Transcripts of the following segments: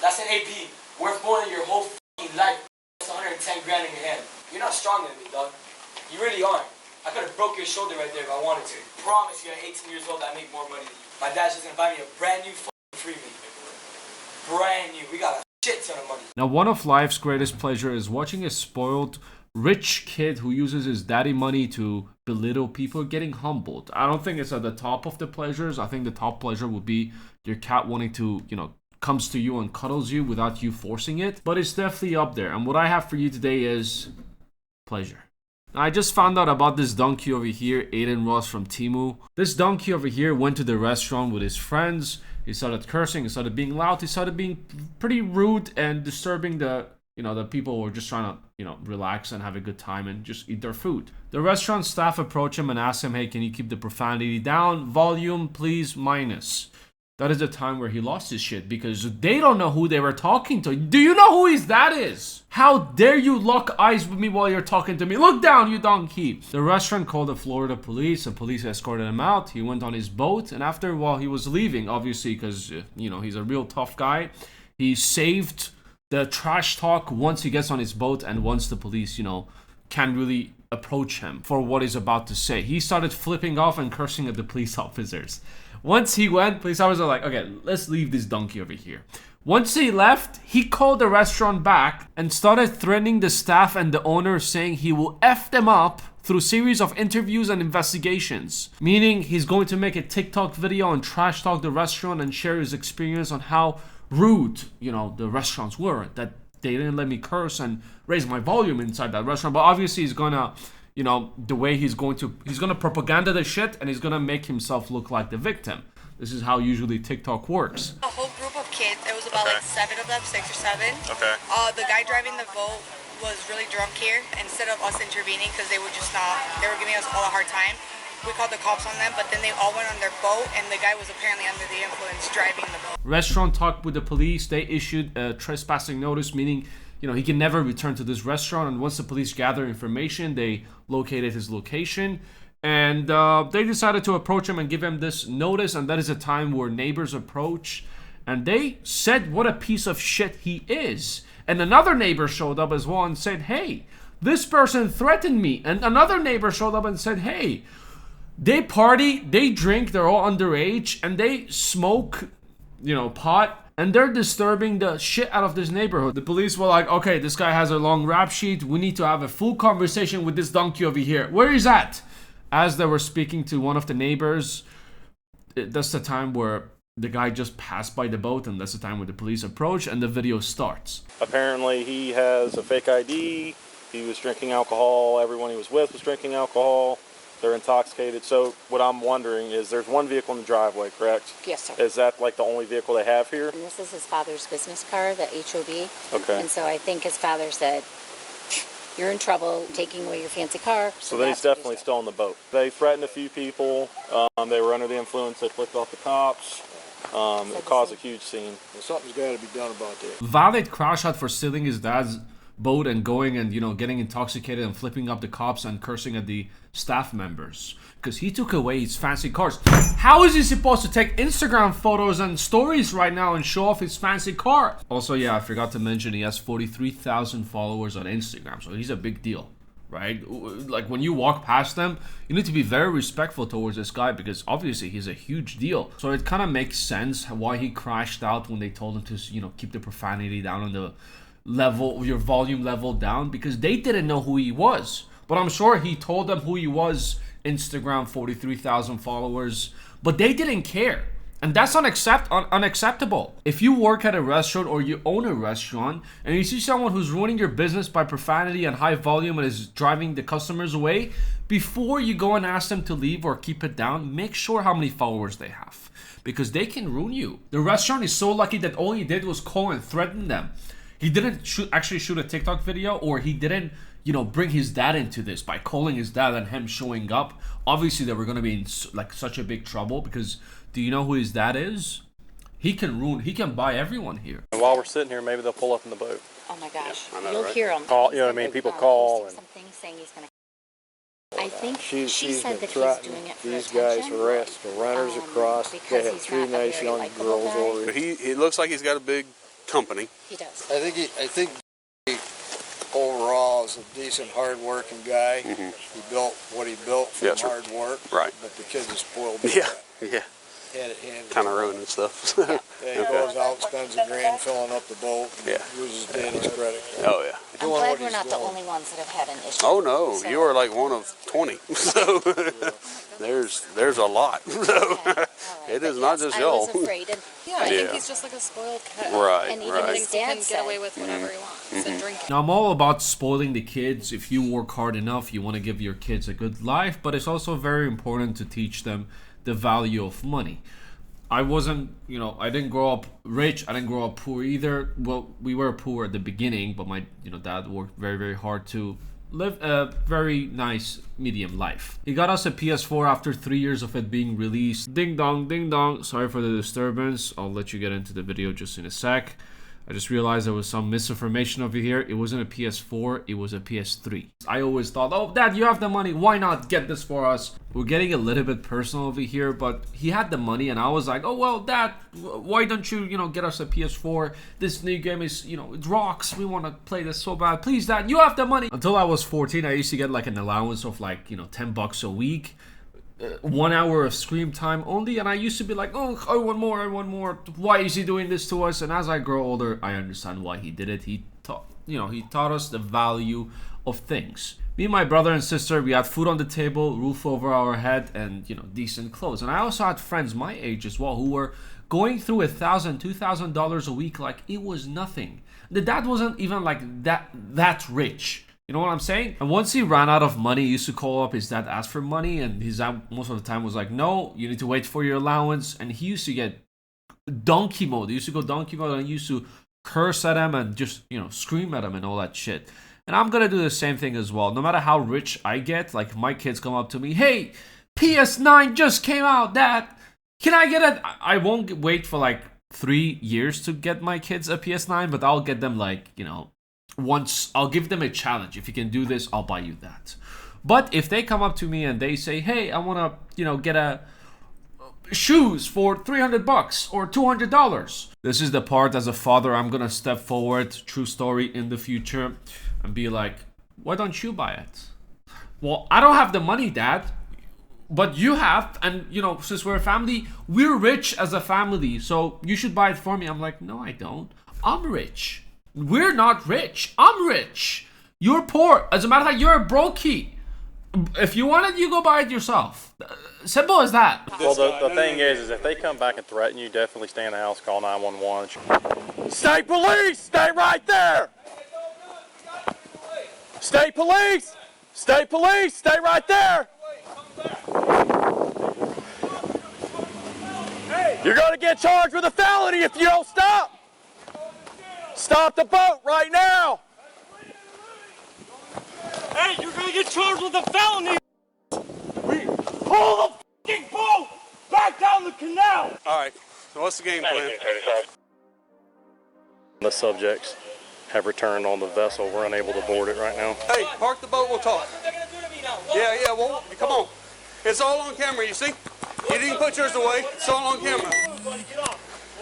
That's an AP worth more than your whole fucking life. That's 110 grand in your hand. You're not stronger than me, dog. You really aren't. I could have broke your shoulder right there if I wanted to. Promise you, at 18 years old, I make more money than you. My dad's just gonna buy me a brand new fucking Freebie. Brand new. We got a shit ton of money. Now, one of life's greatest pleasure is watching a spoiled, rich kid who uses his daddy money to belittle people getting humbled. I don't think it's at the top of the pleasures. I think the top pleasure would be your cat wanting to, comes to you and cuddles you without you forcing it. But it's definitely up there. And what I have for you today is pleasure. Now, I just found out about this donkey over here, Aiden Ross from Temu. This donkey over here went to the restaurant with his friends. He started cursing, he started being loud, he started being pretty rude and disturbing the people who were just trying to, relax and have a good time and just eat their food. The restaurant staff approached him and asked him, hey, can you keep the profanity down? Volume, please, minus. That is the time where he lost his shit because they don't know who they were talking to. Do you know who his dad is? How dare you lock eyes with me while you're talking to me? Look down, you donkey. The restaurant called the Florida police and police escorted him out. He went on his boat and after a while he was leaving, obviously because, he's a real tough guy. He saved the trash talk once he gets on his boat and once the police, can really approach him for what he's about to say. He started flipping off and cursing at the police officers. Once he went, police officers are like, okay, let's leave this donkey over here. Once he left, he called the restaurant back and started threatening the staff and the owner, saying he will F them up through a series of interviews and investigations. Meaning he's going to make a TikTok video and trash talk the restaurant and share his experience on how rude, the restaurants were. That they didn't let me curse and raise my volume inside that restaurant. But obviously he's gonna... the way he's gonna propaganda the shit and he's gonna make himself look like the victim. This is how usually TikTok works. A whole group of kids, it was about like 7 of them, 6 or 7. Okay. The guy driving the boat was really drunk here. Instead of us intervening, because they were giving us all a hard time, we called the cops on them, but then they all went on their boat and the guy was apparently under the influence driving the boat. Restaurant talked with the police. They issued a trespassing notice, meaning he can never return to this restaurant. And once the police gathered information, they located his location. And they decided to approach him and give him this notice. And that is a time where neighbors approach. And they said what a piece of shit he is. And another neighbor showed up as well and said, hey, this person threatened me. And another neighbor showed up and said, hey, they party, they drink, they're all underage. And they smoke, pot. And they're disturbing the shit out of this neighborhood. The police were like, okay, this guy has a long rap sheet. We need to have a full conversation with this donkey over here. Where is that? As they were speaking to one of the neighbors, that's the time where the guy just passed by the boat. And that's the time where the police approach and the video starts. Apparently he has a fake ID. He was drinking alcohol. Everyone he was with was drinking alcohol. They're intoxicated. So what I'm wondering is there's one vehicle in the driveway, correct? Yes, sir. Is that like the only vehicle they have here? And this is his father's business car, the HOV. Okay. And so I think his father said, you're in trouble taking away your fancy car. So then he's definitely still on the boat. They threatened a few people. They were under the influence. They flipped off the cops. It caused a huge scene. Well, something's got to be done about that. Valid crash out for stealing his dad's boat and going and getting intoxicated and flipping up the cops and cursing at the staff members because he took away his fancy cars. How is he supposed to take Instagram photos and stories right now and show off his fancy car? Also, yeah, I forgot to mention he has 43,000 followers on Instagram, so he's a big deal, right? Like when you walk past them, you need to be very respectful towards this guy because obviously he's a huge deal. So it kind of makes sense why he crashed out when they told him to keep the profanity down on the level, your volume level down, because they didn't know who he was. But I'm sure he told them who he was. Instagram, 43,000 followers, but they didn't care. And that's unacceptable. If you work at a restaurant or you own a restaurant and you see someone who's ruining your business by profanity and high volume and is driving the customers away, before you go and ask them to leave or keep it down, make sure how many followers they have, because they can ruin you. The restaurant is so lucky that all he did was call and threaten them. He didn't actually shoot a TikTok video, or he didn't, bring his dad into this by calling his dad and him showing up. Obviously, they were going to be in such a big trouble because do you know who his dad is? He can buy everyone here. And while we're sitting here, maybe they'll pull up in the boat. Oh my gosh, Yeah, I know, you'll right? hear him. Call, people call. And Something saying he's going to. I think She's she been said that he's threatening doing it for these attention. guys arrest the runners across. They because had he's 3 not a nice very young likable girls guy. over But here. he looks like he's got a big company. He does. I think he overall is a decent, hard-working guy. He built what he built from Yes, sir. hard work. Right. But the kids are spoiled. Yeah, yeah. Hand Kind of ruining stuff. Yeah, he goes out, spends $1,000 filling up the boat, and Yeah. uses daddy's credit card. Oh, yeah. I'm Doing glad what we're he's not the doing. only ones that have had an issue. Oh, no, So- you are like one of 20. So there's a lot. So All right, it is but not yes, just I y'all. was afraid. And, Yeah, I Yeah. think he's just like a spoiled kid. Right, and even right. his Thinks he can dad get away said, with whatever he wants and drink. Now, I'm all about spoiling the kids. If you work hard enough, you want to give your kids a good life, but it's also very important to teach them the value of money. I wasn't, I didn't grow up rich. I didn't grow up poor either. Well, we were poor at the beginning, but my, dad worked very, very hard to live a very nice medium life. He got us a PS4 after 3 years of it being released. Ding dong, ding dong. Sorry for the disturbance. I'll let you get into the video just in a sec. I just realized there was some misinformation over here. It wasn't a PS4, it was a PS3. I always thought, oh, Dad, you have the money. Why not get this for us? We're getting a little bit personal over here, but he had the money, and I was like, oh, well, Dad, why don't you, get us a PS4? This new game is, it rocks. We want to play this so bad. Please, Dad, you have the money. Until I was 14, I used to get like an allowance of like, $10 a week. 1 hour of screen time only, and I used to be like, oh, I want more. Why is he doing this to us? And as I grow older, I understand why he did it. He taught us the value of things. Me and my brother and sister, we had food on the table, roof over our head, and decent clothes. And I also had friends my age as well who were going through $1,000, $2,000 a week like it was nothing. The dad wasn't even like that rich. You know what I'm saying? And once he ran out of money, he used to call up his dad, ask for money, and his dad most of the time was like, no, you need to wait for your allowance. And he used to get donkey mode. He used to go donkey mode and used to curse at him and just, scream at him and all that shit. And I'm gonna do the same thing as well. No matter how rich I get, like my kids come up to me, hey, PS9 just came out, Dad. Can I get it? I won't wait for like 3 years to get my kids a PS9, but I'll get them like, once. I'll give them a challenge. If you can do this, I'll buy you that. But if they come up to me and they say, hey, I want to, get a shoes for $300 or $200. This is the part as a father I'm going to step forward, true story, in the future and be like, why don't you buy it? Well, I don't have the money, Dad. But you have, and since we're a family, we're rich as a family, so you should buy it for me. I'm like, no, I don't. I'm rich. We're not rich. I'm rich. You're poor. As a matter of fact, you're a brokey. If you want it, you go buy it yourself. Simple as that. Well, the thing is if they come back and threaten you, definitely stay in the house, call 911. State police, stay right there. State police, stay right there. You're gonna get charged with a felony if you don't stop. Stop the boat right now! Hey, you're gonna get charged with a felony! Pull the f***ing boat back down the canal! Alright, so what's the game plan? The subjects have returned on the vessel. We're unable to board it right now. Hey, park the boat, we'll talk. Yeah, well, come on. It's all on camera, you see? You didn't put yours away. It's all on camera.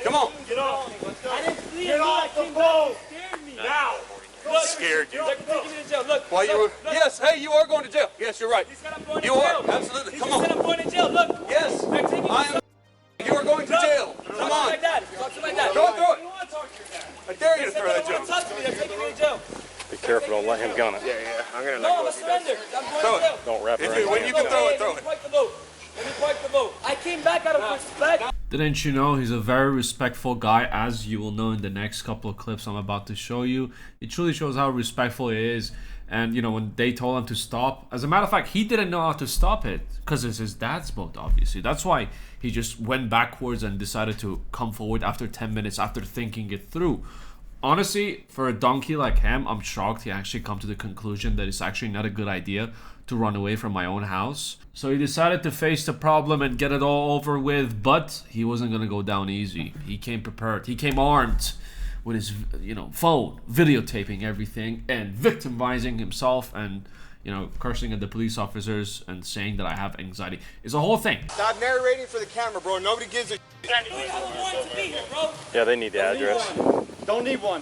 Come on. Get off! I didn't see it! Off the boat! Scared me! Now! Look, Scared you. They're taking me to jail. Look! Why you were? Look. Yes, hey, you are going to jail. Yes, you're right. He said I'm going to You jail. are, absolutely. He Come just on. said I'm going to jail. Look! Yes, They're taking me I am. You are going to jail. Come Talk to on. my dad. Talk to my dad. Throw it. You want to talk to your dad? I dare you They to said throw they that don't want jump. to talk to me. They're taking me to jail. Be careful, don't let him gun it. Yeah, I'm gonna No, I'm a surrender. I'm going Throw to it. jail. Don't wrap it If around you- when your you hand. can throw it, throw Let it. me park the boat. Let me park the boat. I came back out of respect. Didn't you know he's a very respectful guy, as you will know in the next couple of clips I'm about to show you. It truly shows how respectful he is. And when they told him to stop, as a matter of fact, he didn't know how to stop it because it's his dad's boat, obviously. That's why he just went backwards and decided to come forward after 10 minutes after thinking it through. Honestly, for a donkey like him, I'm shocked he actually come to the conclusion that it's actually not a good idea to run away from my own house. So he decided to face the problem and get it all over with, but he wasn't gonna go down easy. He came prepared. He came armed with his phone, videotaping everything and victimizing himself and cursing at the police officers and saying that I have anxiety. It's a whole thing. Stop narrating for the camera, bro. Nobody gives a Yeah, they need the address. Don't need one.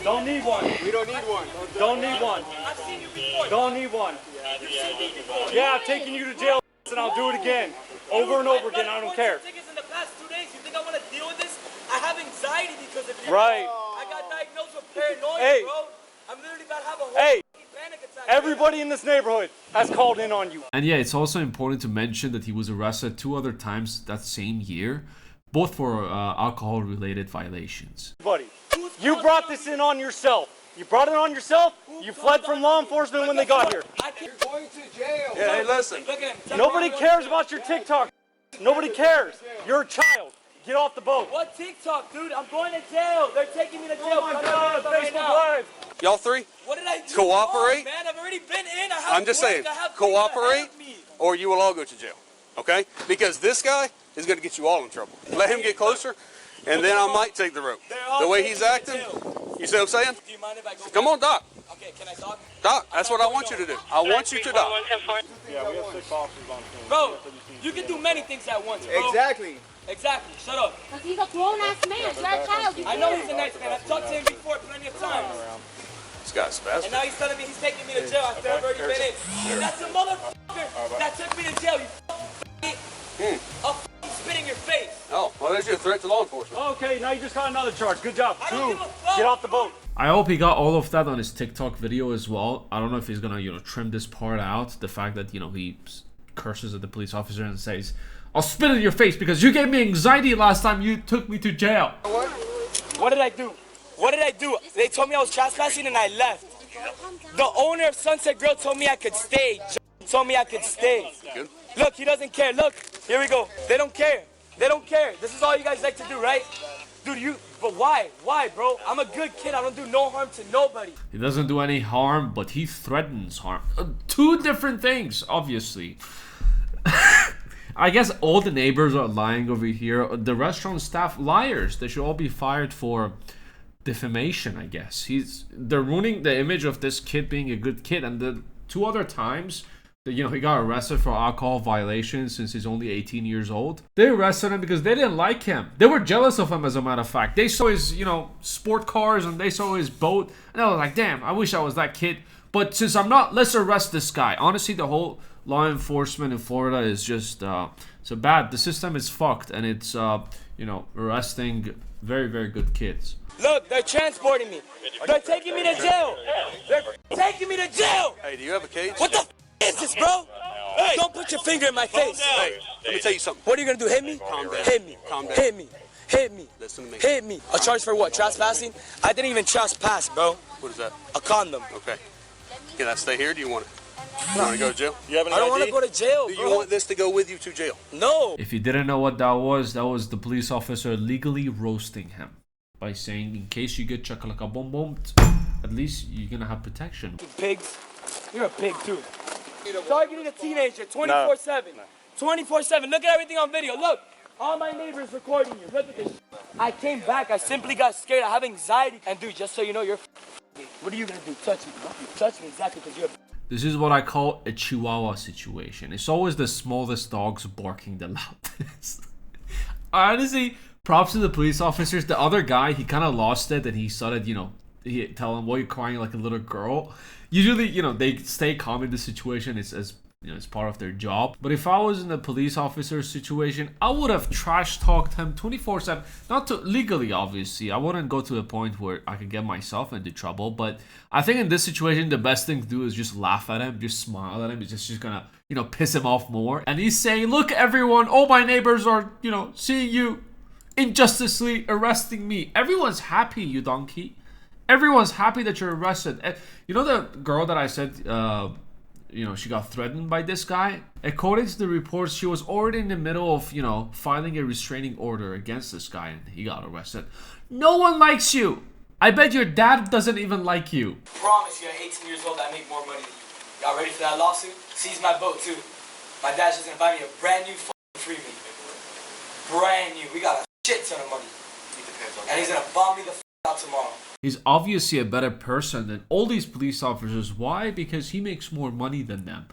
Don't need one. We don't need one. Don't need one. I've seen you before. Don't need one. You've seen me before. Yeah, I've taken you to jail and I'll do it again. Over and over again. I don't care. Tickets in the past 2 days. You think I want to deal with this? I have anxiety because of you. Right. I got diagnosed with paranoia, Hey. bro. I'm literally about to have a whole Hey. panic attack. Everybody in this neighborhood has called in on you. And yeah, it's also important to mention that he was arrested 2 other times that same year, both for alcohol-related violations. Buddy, you brought this in on yourself. You brought it on yourself. You fled from law enforcement when they got here. You're going to jail. Yeah, hey, listen. Look at him. Nobody cares about your TikTok. Nobody cares. You're a child. Get off the boat. What TikTok, dude? I'm going to jail. They're taking me to jail. Oh my God, Facebook Live. Y'all three, What did I do? Cooperate? wrong, man, I've already been in. I have I'm just work. saying, I have things ahead cooperate, of me. or you will all go to jail. Okay? Because this guy is going to get you all in trouble. Let him get closer, and then I might take the rope. The way he's acting, you see what I'm saying? Do you mind if I go? Come on, Doc. Okay, can I talk? Doc, that's what I want you to do. I want you to, Doc. Yeah, we have 6 officers on scene. Bro, you can do many things at once, bro. Exactly. Exactly. Shut up. Because he's a grown-ass man. You're a child. You I know he's a nice man. I've talked to him before plenty of times. This guy's And spastic. now he's telling me he's taking me to jail after I've already been in. That's the motherfucker that took me to jail, you I'll spit in your face. Oh, well, there's your threat to law enforcement. Okay, now you just got another charge. Good job. I don't 2. give a fuck. Get off the boat. I hope he got all of that on his TikTok video as well. I don't know if he's gonna, trim this part out. The fact that, he curses at the police officer and says, "I'll spit in your face because you gave me anxiety last time you took me to jail." What did I do? What did I do? They told me I was trespassing and I left. The owner of Sunset Grill told me I could stay. Told me I could stay. Good. Look, he doesn't care. Look, here we go. They don't care. They don't care. This is all you guys like to do, right? Dude, but why? Why, bro? I'm a good kid. I don't do no harm to nobody. He doesn't do any harm, but he threatens harm. 2 different things, obviously. I guess all the neighbors are lying over here. The restaurant staff, liars. They should all be fired for defamation, I guess. They're ruining the image of this kid being a good kid. And the 2 other times that, he got arrested for alcohol violations since he's only 18 years old. They arrested him because they didn't like him. They were jealous of him, as a matter of fact. They saw his, sport cars and they saw his boat. And I was like, damn, I wish I was that kid. But since I'm not, let's arrest this guy. Honestly, the whole law enforcement in Florida is just, so bad. The system is fucked. And it's, arresting very, very good kids. Look, they're transporting me. They're taking me to jail. They're taking me to jail. Hey, do you have a cage? What the is this, bro? Hey, don't put your finger in my face. Hey, let me tell you something. What are you gonna do? Hit me? Calm down. Hit me. Calm down. Hit me. Hit me. Listen to me. Hit me. A charge for what? Trespassing? I didn't even trespass, bro. What is that? A condom. Okay. Can I stay here? Do you want it? You want to go to jail? You have an I don't want to go to jail, Do bro. you want this to go with you to jail? No. If you didn't know what that was the police officer legally roasting him by saying, in case you get chakalaka boom boom, at least you're gonna have protection. Pigs. You're a pig too. Targeting a teenager 24/7. 24/7. Look at everything on video. Look. All my neighbors recording you. Look at this. I came back. I simply got scared. I have anxiety. And dude, just so you know, you're what are you gonna do? Touch me. Touch me exactly because you're This is what I call a chihuahua situation. It's always the smallest dogs barking the loudest. Honestly, props to the police officers. The other guy, he kind of lost it and he started, he tell him, "Why are you crying like a little girl?" Usually, they stay calm in the situation. It's as it's part of their job. But if I was in a police officer situation, I would have trash talked him 24/7. Not to legally, obviously. I wouldn't go to a point where I could get myself into trouble. But I think in this situation, the best thing to do is just laugh at him, just smile at him. It's just gonna, piss him off more. And he's saying, "Look, everyone, all my neighbors are, seeing you injusticely arresting me." Everyone's happy, you donkey. Everyone's happy that you're arrested. The girl that I said, she got threatened by this guy? According to the reports, she was already in the middle of, filing a restraining order against this guy and he got arrested. No one likes you. I bet your dad doesn't even like you. Promise you, at 18 years old, I make more money than you. Y'all ready for that lawsuit? Seize my boat too. My dad's just gonna buy me a brand new Freebie. Brand new. We got a shit ton of money. And he's gonna bomb me the out tomorrow. He's obviously a better person than all these police officers. Why? Because he makes more money than them.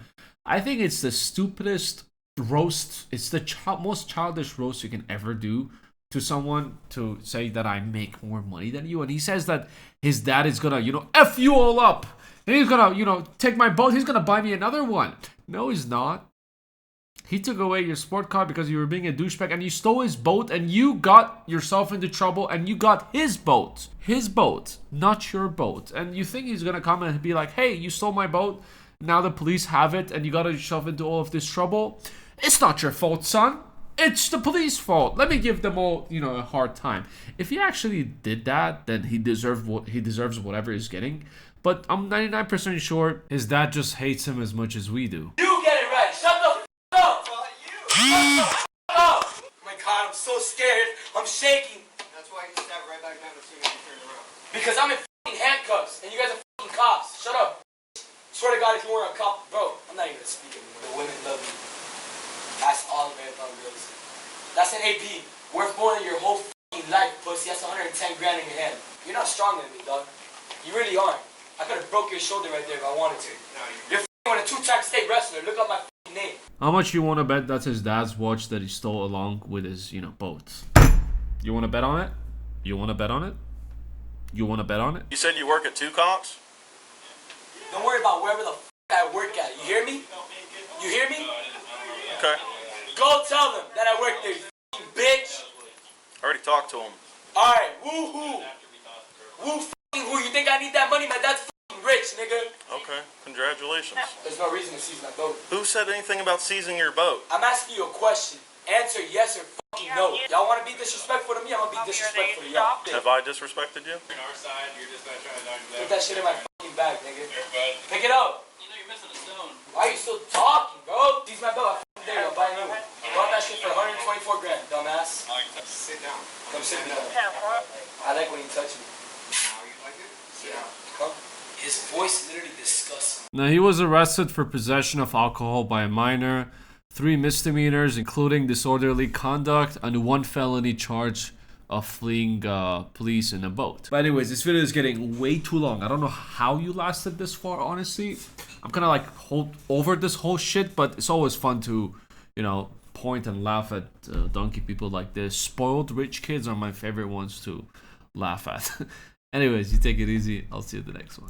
I think it's the stupidest roast. It's the most childish roast you can ever do to someone, to say that I make more money than you. And he says that his dad is gonna, F you all up. And he's gonna, take my boat. He's gonna buy me another one. No, he's not. He took away your sport car because you were being a douchebag, and you stole his boat, and you got yourself into trouble, and you got his boat. His boat, not your boat. And you think he's gonna come and be like, hey, you stole my boat, now the police have it, and you got yourself into all of this trouble? It's not your fault, son. It's the police fault. Let me give them all, a hard time. If he actually did that, then he deserves whatever he's getting. But I'm 99% sure his dad just hates him as much as we do. You get it right. Shut the f up. Shut the f up. Oh my God, I'm so scared. I'm shaking. That's why you sat right back down as soon as you turned around. Because I'm in f***ing handcuffs, and you guys are f***ing cops. Shut up. Swear to God, if you weren't a cop, bro, I'm not even gonna speak anymore. The women love me. That's all the marathon girls. That's an AP. Worth more than your whole f***ing life, pussy. That's 110 grand in your hand. You're not stronger than me, dog. You really aren't. I could have broke your shoulder right there if I wanted to. You're f***ing a 2-time state wrestler. Look up my f***ing name. How much you want to bet that's his dad's watch that he stole along with his, boat? You want to bet on it? You want to bet on it? You want to bet on it? You said you work at 2 Cops? Don't worry about wherever the f*** I work at. You hear me? You hear me? Okay. Go tell them that I work there, you f***ing bitch. I already talked to him. Alright, woo-hoo. Woo f***ing who? You think I need that money? My dad's f***ing rich, nigga. Okay, congratulations. There's no reason to seize my boat. Who said anything about seizing your boat? I'm asking you a question. Answer yes or fucking no. Y'all want to be disrespectful to me? I'm going to be disrespectful to y'all. Have I disrespected you? Put that shit in my fucking bag, nigga. Pick it up. You know you're missing a stone. Why are you still talking, bro? Seize my boat. I there. I'll buy a new one. I bought that shit for 124 grand, dumbass. Sit down. Come sit me down. I like when you touch me. You like it? Sit down. Come. His voice literally disgusts me. Now, he was arrested for possession of alcohol by a minor, 3 misdemeanors, including disorderly conduct, and 1 felony charge of fleeing police in a boat. But anyways, this video is getting way too long. I don't know how you lasted this far, honestly. I'm kind of like over this whole shit, but it's always fun to, point and laugh at donkey people like this. Spoiled rich kids are my favorite ones to laugh at. Anyways, you take it easy. I'll see you in the next one.